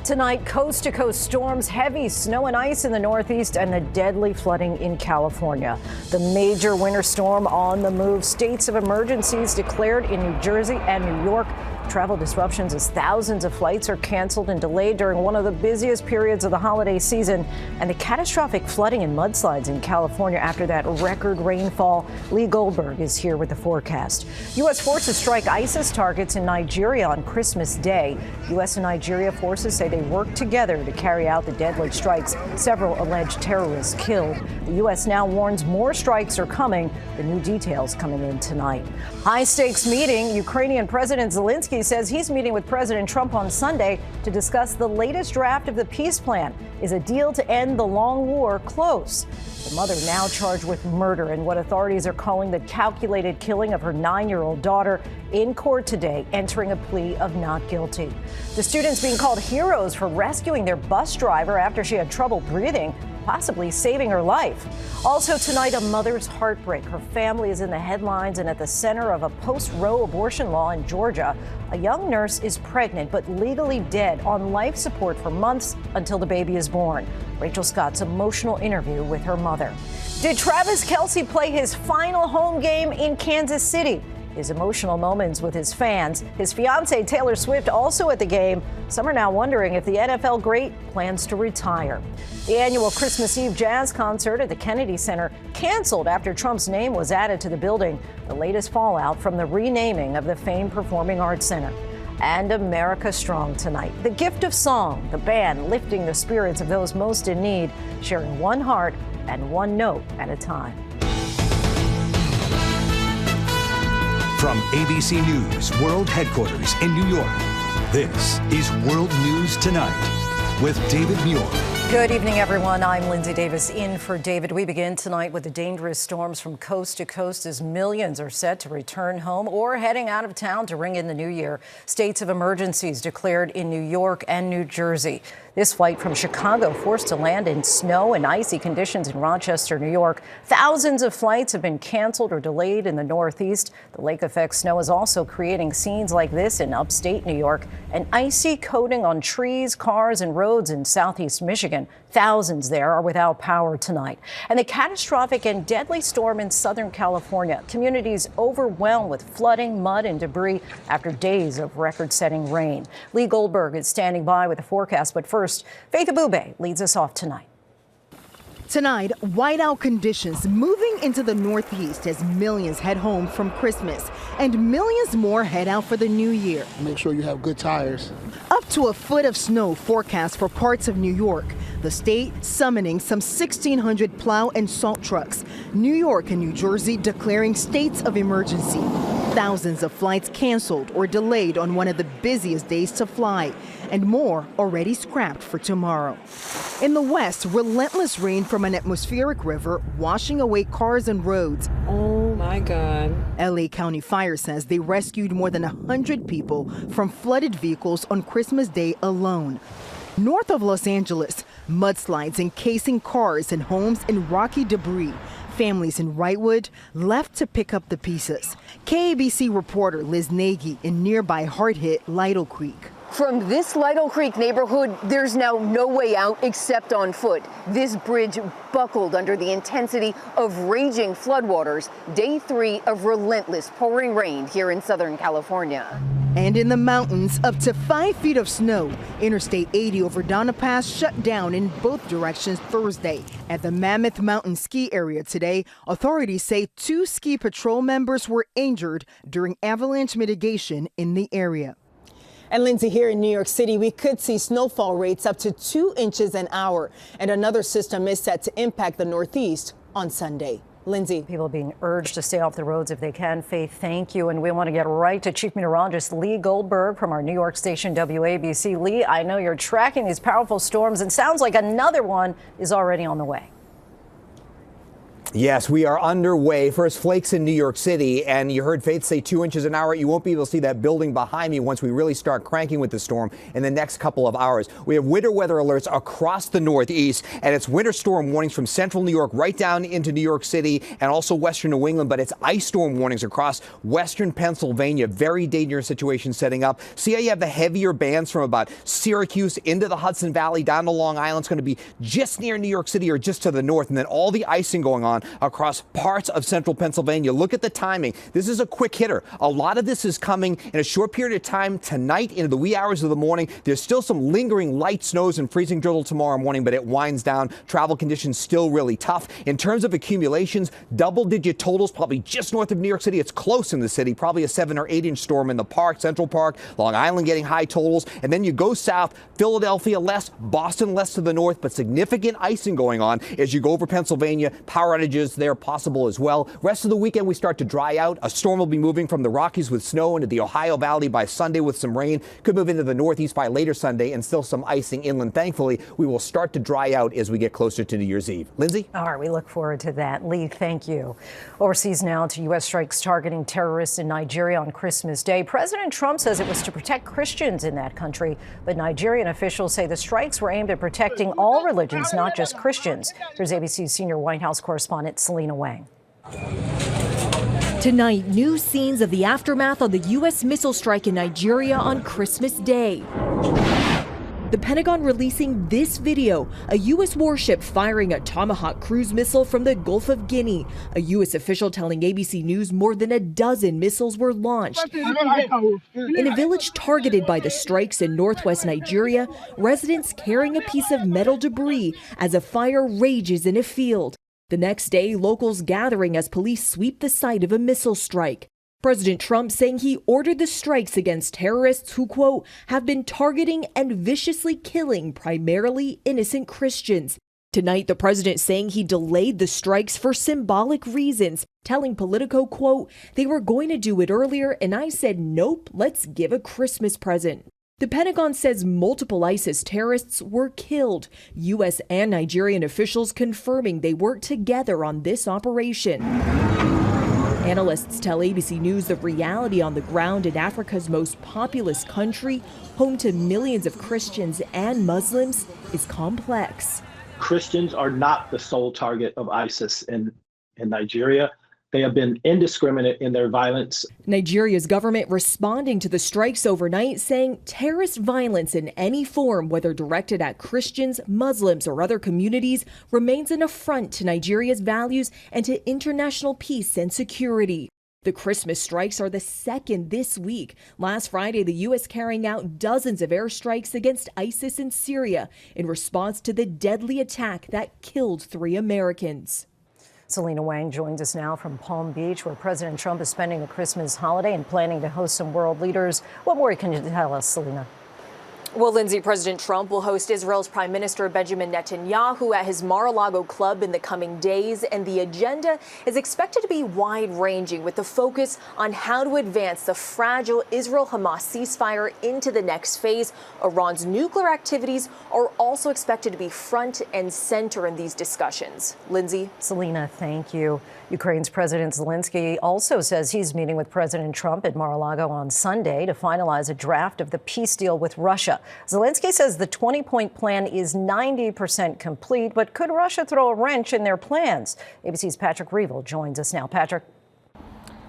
Tonight, coast-to-coast storms, heavy snow and ice in the Northeast, and the deadly flooding in California. The major winter storm on the move. States of emergencies declared in New Jersey and New York. Travel disruptions as thousands of flights are canceled and delayed during one of the busiest periods of the holiday season. And the catastrophic flooding and mudslides in California after that record rainfall. Lee Goldberg is here with the forecast. U.S. forces strike ISIS targets in Nigeria on Christmas Day. U.S. and Nigeria forces say they worked together to carry out the deadly strikes. Several alleged terrorists killed. The U.S. now warns more strikes are coming. The new details coming in tonight. High-stakes meeting. Ukrainian President Zelensky says he's meeting with President Trump on Sunday to discuss the latest draft of the peace plan. Is a deal to end the long war close? The mother now charged with murder in what authorities are calling the calculated killing of her 9-year-old daughter in court today, entering a plea of not guilty. The students being called heroes for rescuing their bus driver after she had trouble breathing, possibly saving her life. Also tonight, a mother's heartbreak. Her family is in the headlines and at the center of a post-Roe abortion law in Georgia. A young nurse is pregnant but legally dead on life support for months until the baby is born. Rachel Scott's emotional interview with her mother. Did Travis Kelce play his final home game in Kansas City? His emotional moments with his fans. His fiancée Taylor Swift also at the game. Some are now wondering if the NFL great plans to retire. The annual Christmas Eve jazz concert at the Kennedy Center canceled after Trump's name was added to the building. The latest fallout from the renaming of the famed Performing Arts Center. And America Strong tonight. The gift of song, the band lifting the spirits of those most in need, sharing one heart and one note at a time. From ABC News World Headquarters in New York, this is World News Tonight with David Muir. Good evening, everyone. I'm Lindsay Davis in for David. We begin tonight with the dangerous storms from coast to coast as millions are set to return home or heading out of town to ring in the new year. States of emergencies declared in New York and New Jersey. This flight from Chicago forced to land in snow and icy conditions in Rochester, New York. Thousands of flights have been canceled or delayed in the Northeast. The lake effect snow is also creating scenes like this in upstate New York. An icy coating on trees, cars, and roads in southeast Michigan. Thousands there are without power tonight. And the catastrophic and deadly storm in Southern California. Communities overwhelmed with flooding, mud, and debris after days of record-setting rain. Lee Goldberg is standing by with the forecast. But first, Faith Abube leads us off tonight. Tonight, whiteout conditions moving into the Northeast as millions head home from Christmas and millions more head out for the new year. Make sure you have good tires. Up to a foot of snow forecast for parts of New York. The state summoning some 1,600 plow and salt trucks. New York and New Jersey declaring states of emergency. Thousands of flights canceled or delayed on one of the busiest days to fly, and more already scrapped for tomorrow. In the west, relentless rain from an atmospheric river washing away cars and roads. Oh my God. LA County Fire says they rescued more than 100 people from flooded vehicles on Christmas Day alone. North of Los Angeles, mudslides encasing cars and homes in rocky debris. Families in Wrightwood left to pick up the pieces. KABC reporter Liz Nagy in nearby hard-hit Lytle Creek. From this Lytle Creek neighborhood, there's now no way out except on foot. This bridge buckled under the intensity of raging floodwaters. Day 3 of relentless pouring rain here in Southern California. And in the mountains, up to 5 feet of snow. Interstate 80 over Donna Pass shut down in both directions Thursday. At the Mammoth Mountain ski area today, authorities say 2 ski patrol members were injured during avalanche mitigation in the area. And Lindsay, here in New York City, we could see snowfall rates up to 2 inches an hour. And another system is set to impact the Northeast on Sunday. Lindsay. People being urged to stay off the roads if they can. Faith, thank you. And we want to get right to Chief Meteorologist Lee Goldberg from our New York station WABC. Lee, I know you're tracking these powerful storms and sounds like another one is already on the way. Yes, we are underway. First flakes in New York City, and you heard Faith say 2 inches an hour. You won't be able to see that building behind me once we really start cranking with the storm in the next couple of hours. We have winter weather alerts across the Northeast, and it's winter storm warnings from central New York right down into New York City and also western New England, but it's ice storm warnings across western Pennsylvania. Very dangerous situation setting up. See how you have the heavier bands from about Syracuse into the Hudson Valley down to Long Island. It's going to be just near New York City or just to the north, and then all the icing going on across parts of central Pennsylvania. Look at the timing. This is a quick hitter. A lot of this is coming in a short period of time tonight into the wee hours of the morning. There's still some lingering light snows and freezing drizzle tomorrow morning, but it winds down. Travel conditions still really tough. In terms of accumulations, double-digit totals probably just north of New York City. It's close in the city, probably a 7 or 8 inch storm in the park, Central Park, Long Island getting high totals. And then you go south, Philadelphia less, Boston less to the north, but significant icing going on as you go over Pennsylvania. Power outages there possible as well. Rest of the weekend, we start to dry out. A storm will be moving from the Rockies with snow into the Ohio Valley by Sunday with some rain. Could move into the Northeast by later Sunday and still some icing inland. Thankfully, we will start to dry out as we get closer to New Year's Eve. Lindsay? All right, we look forward to that. Lee, thank you. Overseas now to U.S. strikes targeting terrorists in Nigeria on Christmas Day. President Trump says it was to protect Christians in that country, but Nigerian officials say the strikes were aimed at protecting all religions, not just Christians. Here's ABC's senior White House correspondent Selena Wang. Tonight, new scenes of the aftermath of the U.S. missile strike in Nigeria on Christmas Day. The Pentagon releasing this video, a U.S. warship firing a Tomahawk cruise missile from the Gulf of Guinea. A U.S. official telling ABC News more than a dozen missiles were launched. In a village targeted by the strikes in northwest Nigeria, residents carrying a piece of metal debris as a fire rages in a field. The next day, locals gathering as police sweep the site of a missile strike. President Trump saying he ordered the strikes against terrorists who, quote, have been targeting and viciously killing primarily innocent Christians. Tonight, the president saying he delayed the strikes for symbolic reasons, telling Politico, quote, they were going to do it earlier and I said, nope, let's give a Christmas present. The Pentagon says multiple ISIS terrorists were killed. U.S. and Nigerian officials confirming they worked together on this operation. Analysts tell ABC News the reality on the ground in Africa's most populous country, home to millions of Christians and Muslims, is complex. Christians are not the sole target of ISIS in Nigeria. They have been indiscriminate in their violence. Nigeria's government responding to the strikes overnight, saying terrorist violence in any form, whether directed at Christians, Muslims, or other communities, remains an affront to Nigeria's values and to international peace and security. The Christmas strikes are the second this week. Last Friday, the U.S. carrying out dozens of airstrikes against ISIS in Syria in response to the deadly attack that killed 3 Americans. Selena Wang joins us now from Palm Beach, where President Trump is spending the Christmas holiday and planning to host some world leaders. What more can you tell us, Selena? Well, Lindsay, President Trump will host Israel's Prime Minister Benjamin Netanyahu at his Mar-a-Lago club in the coming days, and the agenda is expected to be wide-ranging with the focus on how to advance the fragile Israel-Hamas ceasefire into the next phase. Iran's nuclear activities are also expected to be front and center in these discussions. Lindsay? Selena, thank you. Ukraine's President Zelensky also says he's meeting with President Trump at Mar-a-Lago on Sunday to finalize a draft of the peace deal with Russia. Zelensky says the 20-point plan is 90% complete, but could Russia throw a wrench in their plans? ABC's Patrick Reevell joins us now. Patrick.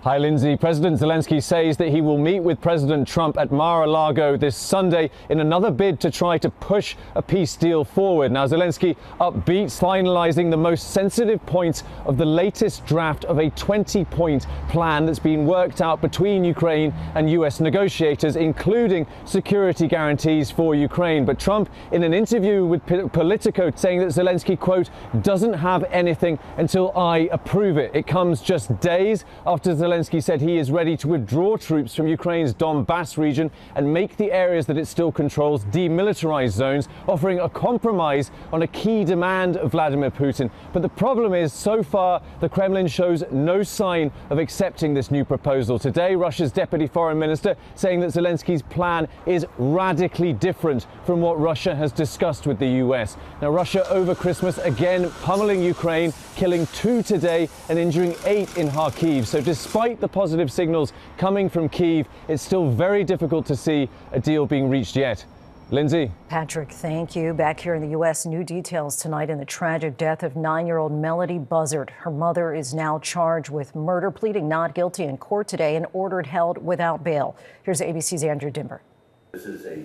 Hi, Lindsay. President Zelensky says that he will meet with President Trump at Mar-a-Lago this Sunday in another bid to try to push a peace deal forward. Now, Zelensky upbeat, finalizing the most sensitive points of the latest draft of a 20-point plan that's been worked out between Ukraine and U.S. negotiators, including security guarantees for Ukraine. But Trump, in an interview with Politico, saying that Zelensky, quote, doesn't have anything until I approve it. It comes just days after Zelensky Zelensky said he is ready to withdraw troops from Ukraine's Donbass region and make the areas that it still controls demilitarized zones, offering a compromise on a key demand of Vladimir Putin. But the problem is, so far, the Kremlin shows no sign of accepting this new proposal. Today, Russia's deputy foreign minister saying that Zelensky's plan is radically different from what Russia has discussed with the US. Now, Russia over Christmas again pummeling Ukraine, killing 2 today and injuring 8 in Kharkiv. So despite the positive signals coming from Kyiv, it's still very difficult to see a deal being reached yet. Lindsay. Patrick, thank you. Back here in the U.S., new details tonight in the tragic death of 9-year-old Melody Buzzard. Her mother is now charged with murder, pleading not guilty in court today and ordered held without bail. Here's ABC's Andrew Dimber.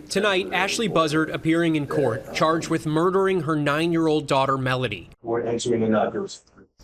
Tonight, Ashley Buzzard appearing in court, charged with murdering her 9-year-old daughter, Melody.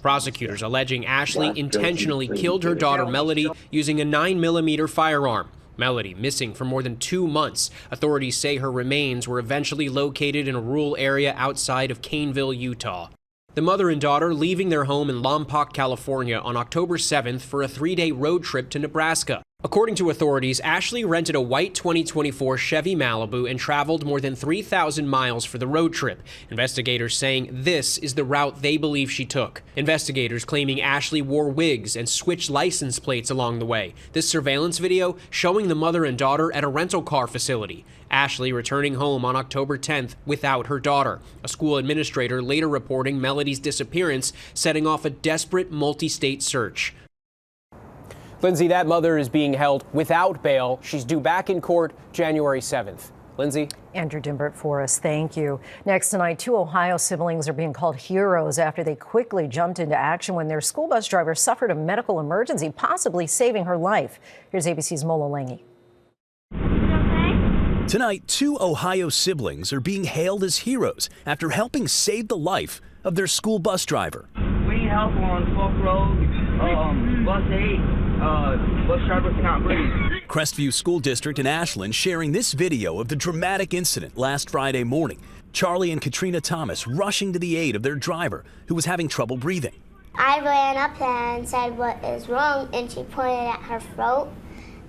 Prosecutors alleging Ashley intentionally killed her daughter, Melody, using a 9mm firearm. Melody missing for more than 2 months. Authorities say her remains were eventually located in a rural area outside of Caneville, Utah. The mother and daughter leaving their home in Lompoc, California on October 7th for a 3-day road trip to Nebraska. According to authorities, Ashley rented a white 2024 Chevy Malibu and traveled more than 3,000 miles for the road trip. Investigators saying this is the route they believe she took. Investigators claiming Ashley wore wigs and switched license plates along the way. This surveillance video showing the mother and daughter at a rental car facility. Ashley returning home on October 10th without her daughter. A school administrator later reporting Melody's disappearance, setting off a desperate multi-state search. Lindsay, that mother is being held without bail. She's due back in court January 7th. Lindsay? Andrew Dimbert for us. Thank you. Next tonight, 2 Ohio siblings are being called heroes after they quickly jumped into action when their school bus driver suffered a medical emergency, possibly saving her life. Here's ABC's Mola Langi. Tonight, 2 Ohio siblings are being hailed as heroes after helping save the life of their school bus driver. We need help on Folk Road, bus 8. Bus driver cannot breathe. Crestview School District in Ashland sharing this video of the dramatic incident last Friday morning. Charlie and Katrina Thomas rushing to the aid of their driver who was having trouble breathing. I ran up to her and said, "What is wrong?" And she pointed at her throat.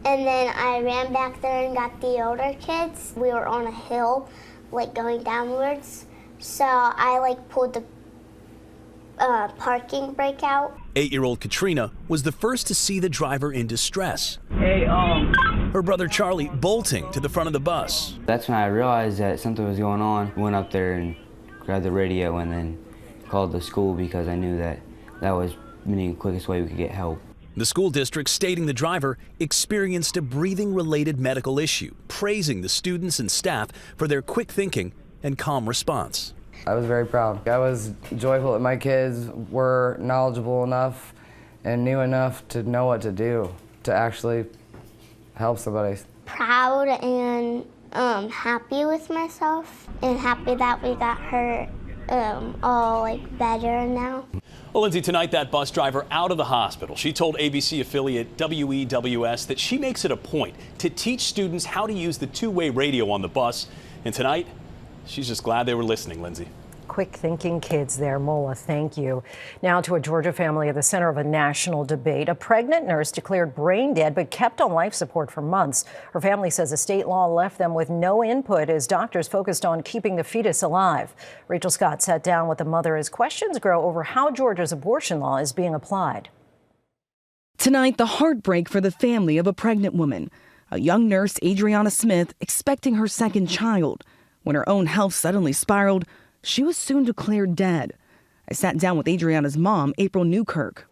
And then I ran back there and got the older kids. We were on a hill, going downwards. So I pulled the parking brake out. 8-year-old Katrina was the first to see the driver in distress. Hey, Her brother Charlie bolting to the front of the bus. That's when I realized that something was going on. Went up there and grabbed the radio and then called the school because I knew that was the quickest way we could get help. The school district stating the driver experienced a breathing-related medical issue, praising the students and staff for their quick thinking and calm response. I was very proud. I was joyful that my kids were knowledgeable enough and knew enough to know what to do to actually help somebody. Proud and happy with myself and happy that we got her all better now. Well, Lindsay, tonight that bus driver out of the hospital. She told ABC affiliate WEWS that she makes it a point to teach students how to use the two-way radio on the bus. And tonight, she's just glad they were listening, Lindsay. Quick thinking kids there, Mola. Thank you. Now to a Georgia family at the center of a national debate. A pregnant nurse declared brain dead but kept on life support for months. Her family says a state law left them with no input as doctors focused on keeping the fetus alive. Rachel Scott sat down with the mother as questions grow over how Georgia's abortion law is being applied. Tonight, the heartbreak for the family of a pregnant woman. A young nurse, Adriana Smith, expecting her second child. When her own health suddenly spiraled, she was soon declared dead. I sat down with Adriana's mom, April Newkirk.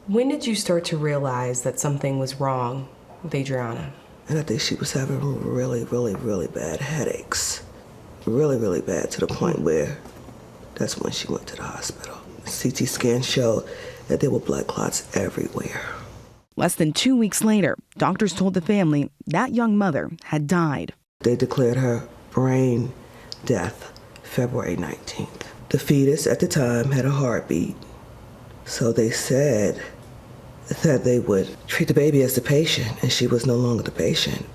When did you start to realize that something was wrong with Adriana? And I think she was having really, really, really bad headaches. Really, really bad, to the point where that's when she went to the hospital. CT scan showed that there were blood clots everywhere. Less than 2 weeks later, doctors told the family that young mother had died. They declared her brain death February 19th. The fetus at the time had a heartbeat, so they said that they would treat the baby as the patient, and she was no longer the patient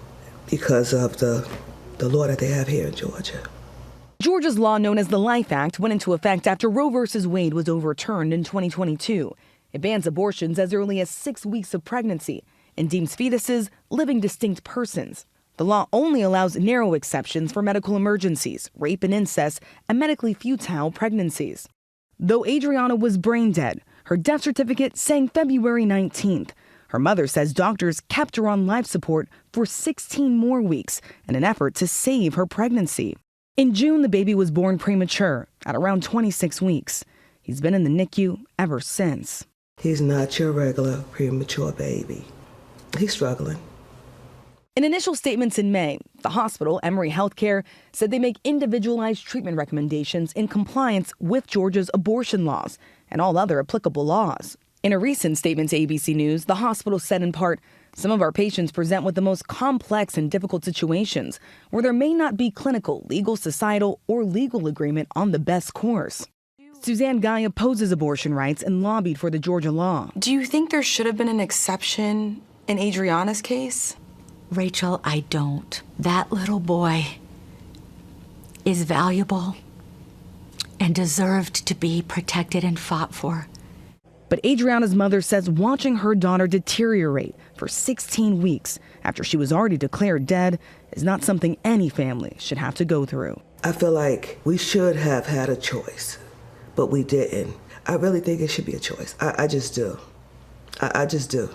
because of the law that they have here in Georgia. Georgia's law known as the Life Act went into effect after Roe v. Wade was overturned in 2022. It bans abortions as early as 6 weeks of pregnancy and deems fetuses living distinct persons. The law only allows narrow exceptions for medical emergencies, rape and incest, and medically futile pregnancies. Though Adriana was brain dead, her death certificate saying February 19th. Her mother says doctors kept her on life support for 16 more weeks in an effort to save her pregnancy. In June, the baby was born premature at around 26 weeks. He's been in the NICU ever since. He's not your regular premature baby. He's struggling. In initial statements in May, the hospital, Emory Healthcare, said they make individualized treatment recommendations in compliance with Georgia's abortion laws and all other applicable laws. In a recent statement to ABC News, the hospital said in part, "Some of our patients present with the most complex and difficult situations where there may not be clinical, legal, societal, or legal agreement on the best course." Suzanne Guy opposes abortion rights and lobbied for the Georgia law. Do you think there should have been an exception in Adriana's case? Rachel, I don't. That little boy is valuable and deserved to be protected and fought for. But Adriana's mother says watching her daughter deteriorate for 16 weeks after she was already declared dead is not something any family should have to go through. I feel like we should have had a choice, but we didn't. I really think it should be a choice. I just do. I just do.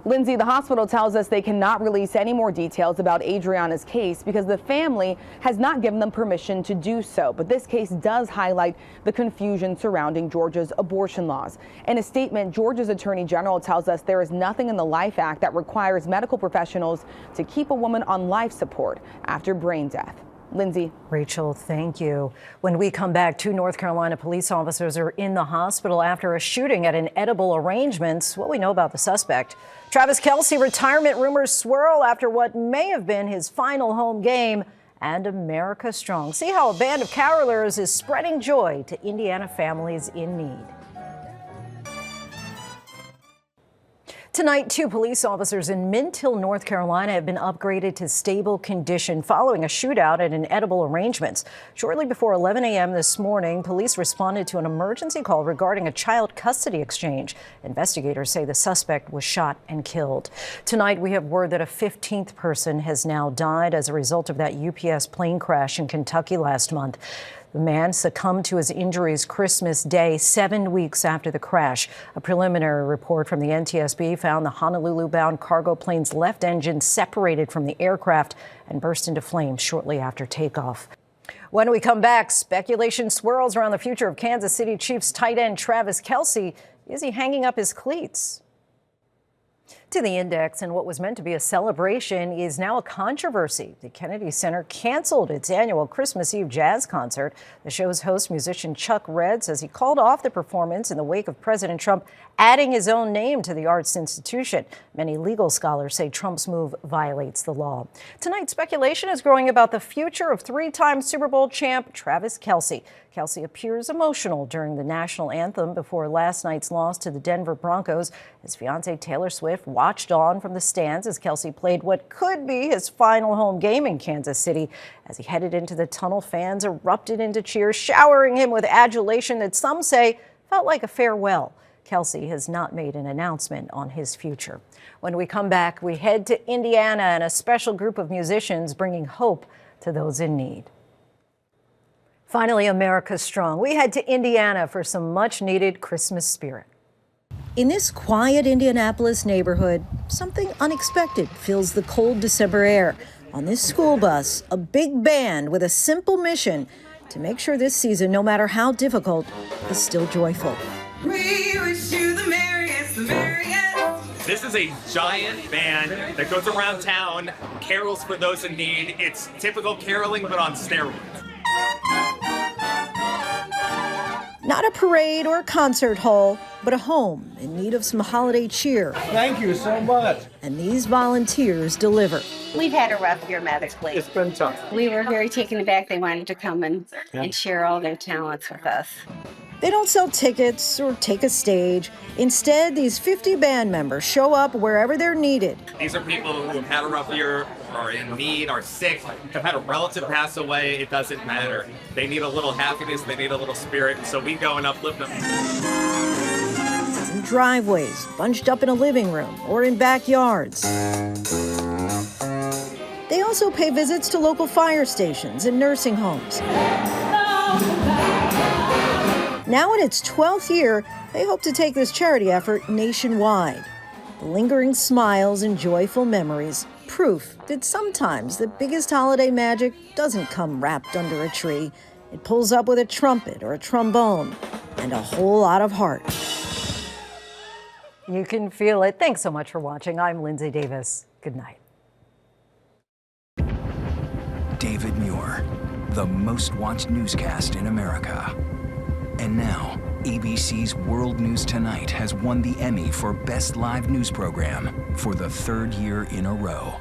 Lindsay, the hospital tells us they cannot release any more details about Adriana's case because the family has not given them permission to do so. But this case does highlight the confusion surrounding Georgia's abortion laws. In a statement, Georgia's Attorney General tells us there is nothing in the Life Act that requires medical professionals to keep a woman on life support after brain death. Lindsay. Rachel, thank you. When we come back, 2 North Carolina police officers are in the hospital after a shooting at an edible arrangements. What we know about the suspect. Travis Kelce retirement rumors swirl after what may have been his final home game. And America strong. See how a band of carolers is spreading joy to Indiana families in need. Tonight, 2 police officers in Mint Hill, North Carolina have been upgraded to stable condition following a shootout at an edible arrangements. Shortly before 11 a.m. this morning, police responded to an emergency call regarding a child custody exchange. Investigators say the suspect was shot and killed. Tonight, we have word that a 15th person has now died as a result of that UPS plane crash in Kentucky last month. The man succumbed to his injuries Christmas Day, 7 weeks after the crash. A preliminary report from the NTSB found the Honolulu-bound cargo plane's left engine separated from the aircraft and burst into flames shortly after takeoff. When we come back, speculation swirls around the future of Kansas City Chiefs tight end Travis Kelce. Is he hanging up his cleats? To the Index, and what was meant to be a celebration is now a controversy. The Kennedy Center canceled its annual Christmas Eve jazz concert. The show's host, musician Chuck Redd, says he called off the performance in the wake of President Trump adding his own name to the arts institution. Many legal scholars say Trump's move violates the law. Tonight, speculation is growing about the future of 3-time Super Bowl champ Travis Kelce. Kelce appears emotional during the national anthem before last night's loss to the Denver Broncos. His fiancée Taylor Swift watched on from the stands as Kelce played what could be his final home game in Kansas City. As he headed into the tunnel, fans erupted into cheers, showering him with adulation that some say felt like a farewell. Kelce has not made an announcement on his future. When we come back, we head to Indiana and a special group of musicians bringing hope to those in need. Finally, America strong. We head to Indiana for some much-needed Christmas spirit. In this quiet Indianapolis neighborhood, something unexpected fills the cold December air. On this school bus, a big band with a simple mission to make sure this season, no matter how difficult, is still joyful. We wish you the merriest, the merriest. This is a giant band that goes around town, carols for those in need. It's typical caroling, but on steroids. Not a parade or a concert hall, but a home in need of some holiday cheer. Thank you so much. And these volunteers deliver. We've had a rough year medically. It's been tough. We were very taken aback. They wanted to come and share all their talents with us. They don't sell tickets or take a stage. Instead, these 50 band members show up wherever they're needed. These are people who have had a rough year, are in need, are sick, have had a relative pass away. It doesn't matter. They need a little happiness. They need a little spirit. So we go and uplift them. driveways, bunched up in a living room, or in backyards. They also pay visits to local fire stations and nursing homes. Now in its 12th year, they hope to take this charity effort nationwide. The lingering smiles and joyful memories, proof that sometimes the biggest holiday magic doesn't come wrapped under a tree. It pulls up with a trumpet or a trombone and a whole lot of heart. You can feel it. Thanks so much for watching. I'm Lindsay Davis. Good night. David Muir, the most watched newscast in America. And now, ABC's World News Tonight has won the Emmy for Best Live News Program for the 3rd year in a row.